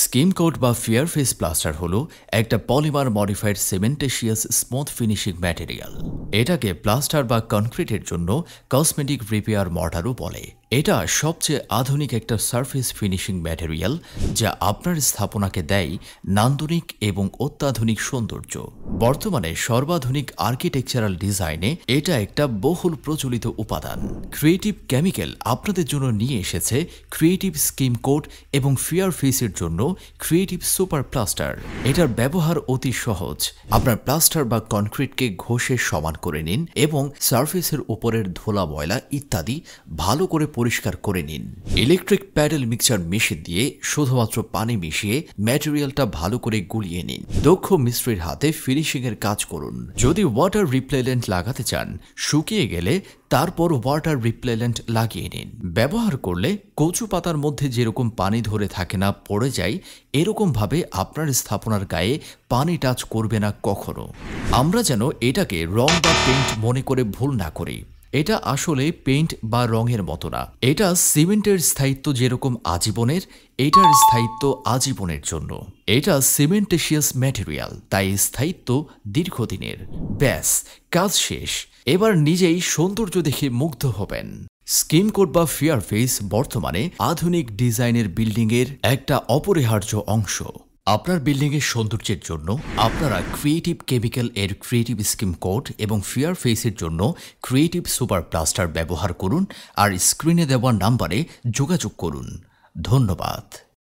Scheme coat বা ফেয়ারফেস plaster হলো একটা polymer modified cementitious smooth finishing material. এটাকে প্লাস্টার বা কনক্রিটের জন্য কসমেটিক রিপেয়ার মর্টারও বলে। এটা সবচেয়ে আধুনিক একটা সারফেস ফিনিশিং ম্যাটেরিয়াল যা আপনার স্থাপনাকে দেয় নান্দনিক এবং অত্যাধুনিক সৌন্দর্য। বর্তমানে সর্বাধুনিক আর্কিটেকচারাল ডিজাইনে এটা একটা বহুল প্রচলিত উপাদান। ক্রিয়েটিভ কেমিক্যাল আপনাদের জন্য নিয়ে এসেছে ক্রিয়েটিভ স্কিম কোট এবং ফেয়ারফেসের জন্য ক্রিয়েটিভ সুপার প্লাস্টার। এটার ব্যবহার অতি সহজ। আপনার প্লাস্টার বা কনক্রিটকে ঘষে সমান করে নিন এবং সারফেসের উপরের ধুলা ময়লা ইত্যাদি ভালো করে পরিষ্কার করে নিন। ইলেকট্রিক প্যাডেল মিক্সচার মেশিন দিয়ে শুধুমাত্র পানি মিশিয়ে ম্যাটেরিয়ালটা ভালো করে গুলিয়ে নিন। দক্ষ মিস্ত্রির হাতে ফিনিশিং এর কাজ করুন। যদি ওয়াটার রিপ্লেলেন্ট লাগাতে চান, শুকিয়ে গেলে তারপর ওয়াটার রিপ্লেলেন্ট লাগিয়ে নিন। ব্যবহার করলে কচু পাতার মধ্যে যেরকম পানি ধরে থাকে না, পড়ে যায়, এরকম ভাবে আপনার স্থাপনার গায়ে পানি টাচ করবে না কখনো। আমরা যেন এটাকে রং বা পেইন্ট মনে করে ভুল না করি। এটা আসলে পেইন্ট বা রঙের মতো না। এটা সিমেন্টের স্থায়িত্ব যেরকম আজীবনের, এটার স্থায়িত্ব আজীবনের জন্য। এটা সিমেন্টেশিয়াস ম্যাটেরিয়াল, তাই স্থায়িত্ব দীর্ঘদিনের। ব্যাস, কাজ শেষ। এবার নিজেই সৌন্দর্য দেখে মুগ্ধ হবেন। স্কিম কোট বা ফেয়ারফেস বর্তমানে আধুনিক ডিজাইনের বিল্ডিংয়ের একটা অপরিহার্য অংশ। আপনার বিল্ডিংয়ের সৌন্দর্যের জন্য আপনারা ক্রিয়েটিভ কেমিক্যাল এর ক্রিয়েটিভ স্কিম কোট এবং ফেয়ারফেসের জন্য ক্রিয়েটিভ সুপার প্লাস্টার ব্যবহার করুন আর স্ক্রিনে দেওয়া নাম্বারে যোগাযোগ করুন। ধন্যবাদ।